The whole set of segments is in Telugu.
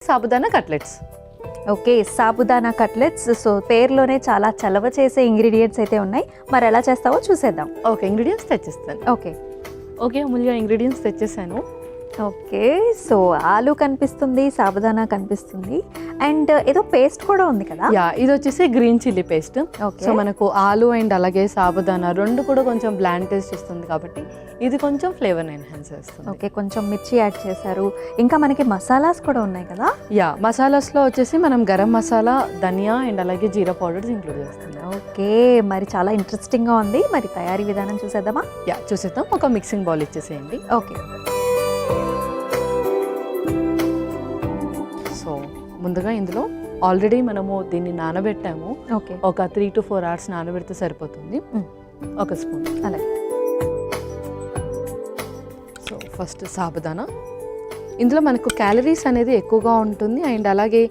Sabudana cutlets. Okay, sabudana cutlets. So పేరులోనే చాలా చలవ చేసే ఇంగ్రీడియంట్స్ అయితే ఉన్నాయి. మరి ఎలా చేస్తావో చూసేద్దాం. ఓకే, ఇంగ్రీడియంట్స్ తెచ్చిస్తాను. ఓకే అమూల్య, ఇంగ్రీడియంట్స్ తెచ్చేసాను. ఓకే, సో ఆలు కనిపిస్తుంది, సాబుదానా కనిపిస్తుంది, అండ్ ఏదో పేస్ట్ కూడా ఉంది కదా. ఇది వచ్చేసి గ్రీన్ చిల్లీ పేస్ట్. సో మనకు ఆలు అండ్ అలాగే సాబుదానా రెండు కూడా కొంచెం బ్లాండ్ టేస్ట్ ఇస్తుంది కాబట్టి ఇది కొంచెం ఫ్లేవర్ ఎన్హాన్స్ చేస్తుంది. ఓకే, కొంచెం మిర్చి యాడ్ చేశారు. ఇంకా మనకి మసాలాస్ కూడా ఉన్నాయి కదా. మసాలాస్లో వచ్చేసి మనం గరం మసాలా, ధనియా అండ్ అలాగే జీరా పౌడర్స్ ఇంక్లూడ్ చేస్తున్నాం. ఓకే, మరి చాలా ఇంట్రెస్టింగ్గా ఉంది. మరి తయారీ విధానం చూసేద్దామా? చూసేద్దాం. ఒక మిక్సింగ్ బౌల్ ఇచ్చేసేయండి. ఓకే, సో ముందుగా ఇందులో ఆల్రెడీ మనము దీన్ని నానబెట్టాము. ఓకే, ఒక 3 to 4 hours నానబెడితే సరిపోతుంది. ఒక స్పూన్. అలాగే. So first sabudana. ఇందులో మనకు క్యాలరీస్ అనేది ఎక్కువగా ఉంటుంది అండ్ అలాగే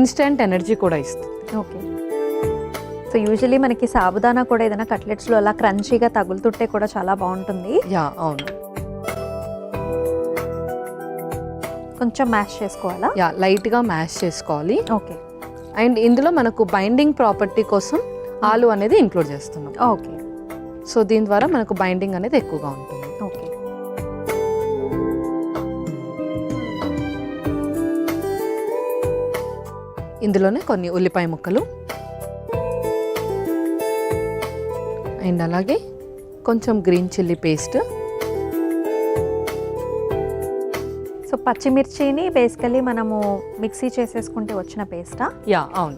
ఇన్స్టెంట్ ఎనర్జీ కూడా ఇస్తుంది. ఓకే, సో యూజువలీ మనకి సాబుదానా కూడా ఏదైనా కట్లెట్స్లో అలా క్రంచీగా తగులుతుంటే కూడా చాలా బాగుంటుంది. అవును. కొంచెం మ్యాష్ చేసుకోవాలా? లైట్గా మ్యాష్ చేసుకోవాలి. ఓకే, అండ్ ఇందులో మనకు బైండింగ్ ప్రాపర్టీ కోసం ఆలు అనేది ఇంక్లూడ్ చేస్తున్నాం. ఓకే, సో దీని ద్వారా మనకు బైండింగ్ అనేది ఎక్కువగా ఉంటుంది. ఓకే, ఇందులోనే కొన్ని ఉల్లిపాయ ముక్కలు అండ్ అలాగే కొంచెం గ్రీన్ చిల్లీ పేస్ట్. సో పచ్చిమిర్చిని బేసికలీ మనము మిక్సీ చేసేసుకుంటే వచ్చిన పేస్టా? అవును,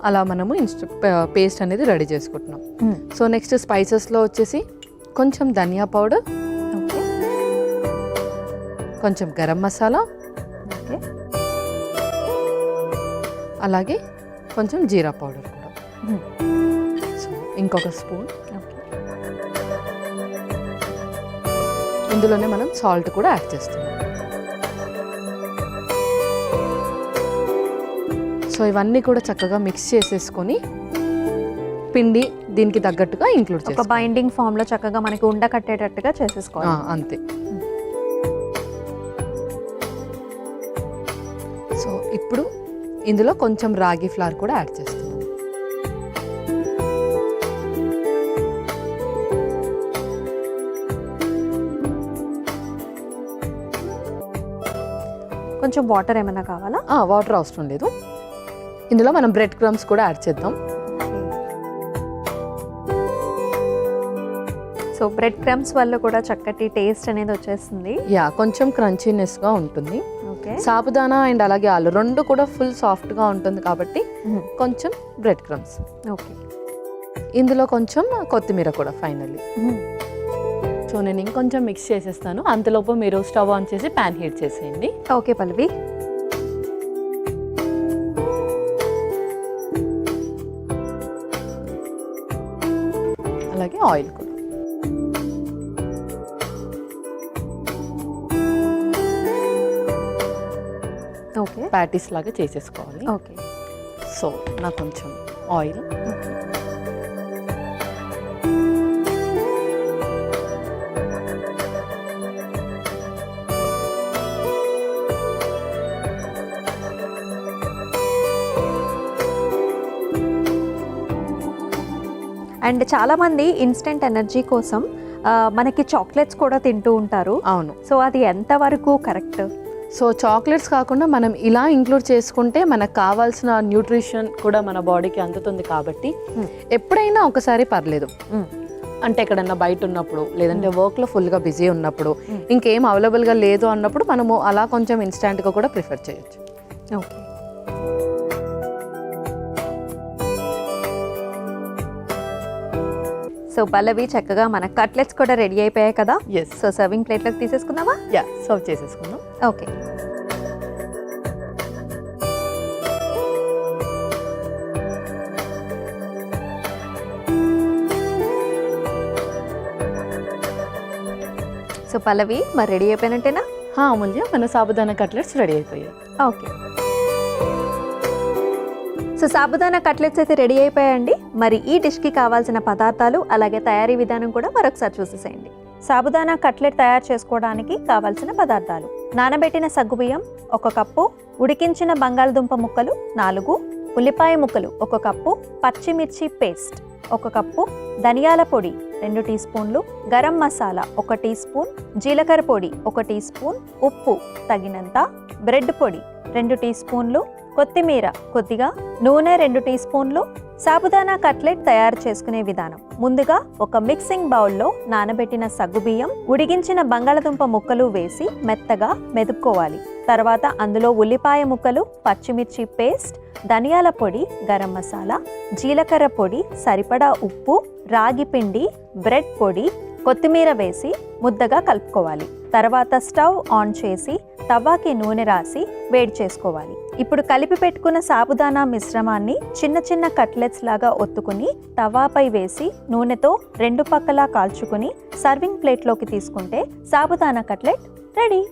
అలా మనము పేస్ట్ అనేది రెడీ చేసుకుంటున్నాం. సో నెక్స్ట్ స్పైసెస్లో వచ్చేసి కొంచెం ధనియా పౌడర్, కొంచెం గరం మసాలా, అలాగే కొంచెం జీరా పౌడర్ కూడా. సో ఇంకొక స్పూన్. ఇందులోనే మనం సాల్ట్ కూడా యాడ్ చేస్తున్నాం. సో ఇవన్నీ కూడా చక్కగా మిక్స్ చేసేసుకొని పిండి దీనికి తగ్గట్టుగా ఇంక్లూడ్ చేస్తాం. ఒక బైండింగ్ ఫామ్లో చక్కగా మనకి ఉండ కట్టేటట్టుగా చేసేసుకోవాలి. అంతే. సో ఇప్పుడు ఇందులో కొంచెం రాగి ఫ్లవర్ కూడా యాడ్ చేస్తాం. కొంచెం వాటర్ ఏమైనా కావాలా? వాటర్ అవసరం లేదు. ఇందులో మనం బ్రెడ్ క్రమ్స్ కూడా యాడ్ చేద్దాం. సో బ్రెడ్ క్రమ్స్ వల్ల కూడా చక్కటి టేస్ట్ అనేది వచ్చేస్తుంది. కొంచెం క్రంచీనెస్గా ఉంటుంది. ఓకే, సాబుదానా అండ్ అలాగే ఆలు రెండు కూడా ఫుల్ సాఫ్ట్గా ఉంటుంది కాబట్టి కొంచెం బ్రెడ్ క్రమ్స్. ఓకే, ఇందులో కొంచెం కొత్తిమీర కూడా ఫైనల్లీ. సో నేను ఇంకొంచెం మిక్స్ చేసేస్తాను. అంతలోపు మీరు స్టవ్ ఆన్ చేసి ప్యాన్ హీట్ చేసేయండి. ఓకే పల్లవి. అలాగే ఆయిల్ కూడా. ఓకే, ప్యాటీస్ లాగా చేసేసుకోవాలి. ఓకే, సో నాకు కొంచెం ఆయిల్. అండ్ చాలామంది ఇన్స్టెంట్ ఎనర్జీ కోసం మనకి చాక్లెట్స్ కూడా తింటూ ఉంటారు. అవును. సో అది ఎంతవరకు కరెక్ట్? సో చాక్లెట్స్ కాకుండా మనం ఇలా ఇంక్లూడ్ చేసుకుంటే మనకు కావాల్సిన న్యూట్రిషన్ కూడా మన బాడీకి అందుతుంది కాబట్టి ఎప్పుడైనా ఒకసారి పర్లేదు. అంటే ఎక్కడన్నా బయట ఉన్నప్పుడు లేదంటే వర్క్లో ఫుల్గా బిజీ ఉన్నప్పుడు ఇంకేం అవైలబుల్గా లేదు అన్నప్పుడు మనము అలా కొంచెం ఇన్స్టెంట్గా కూడా ప్రిఫర్ చేయొచ్చు. ఓకే, సో పల్లవి చక్కగా మన కట్లెట్స్ కూడా రెడీ అయిపోయాయి కదా. సో సర్వింగ్ ప్లేట్లోకి తీసేసుకుందామా? సర్వ్ చేసేసుకుందాం. ఓకే, సో పల్లవి మరి రెడీ అయిపోయినట్టేనా? అమూల్య, మన సాబుదానా కట్లెట్స్ రెడీ అయిపోయాయి. ఓకే, సో సాబుదానా కట్లెట్స్ అయితే రెడీ అయిపోయాయండి. మరి ఈ డిష్కి కావాల్సిన పదార్థాలు అలాగే తయారీ విధానం కూడా మరొకసారి చూసేసేయండి. సాబుదానా కట్లెట్ తయారు చేసుకోవడానికి కావాల్సిన పదార్థాలు: నానబెట్టిన సగ్గుబియ్యం 1 కప్పు, ఉడికించిన బంగాళదుంప ముక్కలు 4, ఉల్లిపాయ ముక్కలు 1 కప్పు, పచ్చిమిర్చి పేస్ట్ 1 కప్పు, ధనియాల పొడి 2 టీ స్పూన్లు, గరం మసాలా 1 టీ స్పూన్, జీలకర్ర పొడి 1 టీ స్పూన్, ఉప్పు తగినంత, బ్రెడ్ పొడి 2 టీ స్పూన్లు, కొత్తిమీర కొద్దిగా, నూనె 2 టీ స్పూన్లు. సాబుదానా కట్లెట్ తయారు చేసుకునే విధానం. ముందుగా ఒక మిక్సింగ్ బౌల్లో నానబెట్టిన సగ్గుబియ్యం, ఉడికించిన బంగాళదుంప ముక్కలు వేసి మెత్తగా మెదుపుకోవాలి. తర్వాత అందులో ఉల్లిపాయ ముక్కలు, పచ్చిమిర్చి పేస్ట్, ధనియాల పొడి, గరం మసాలా, జీలకర్ర పొడి, సరిపడా ఉప్పు, రాగి పిండి, బ్రెడ్ పొడి, కొత్తిమీర వేసి ముద్దగా కలుపుకోవాలి. తర్వాత స్టవ్ ఆన్ చేసి తవ్వాకి నూనె రాసి వేడి చేసుకోవాలి. ఇప్పుడు కలిపి పెట్టుకున్న సాబుదానా మిశ్రమాన్ని చిన్న చిన్న కట్లెట్స్ లాగా ఒత్తుకుని తవాపై వేసి నూనెతో 2 పక్కలా కాల్చుకుని సర్వింగ్ ప్లేట్లోకి తీసుకుంటే సాబుదానా కట్లెట్ రెడీ.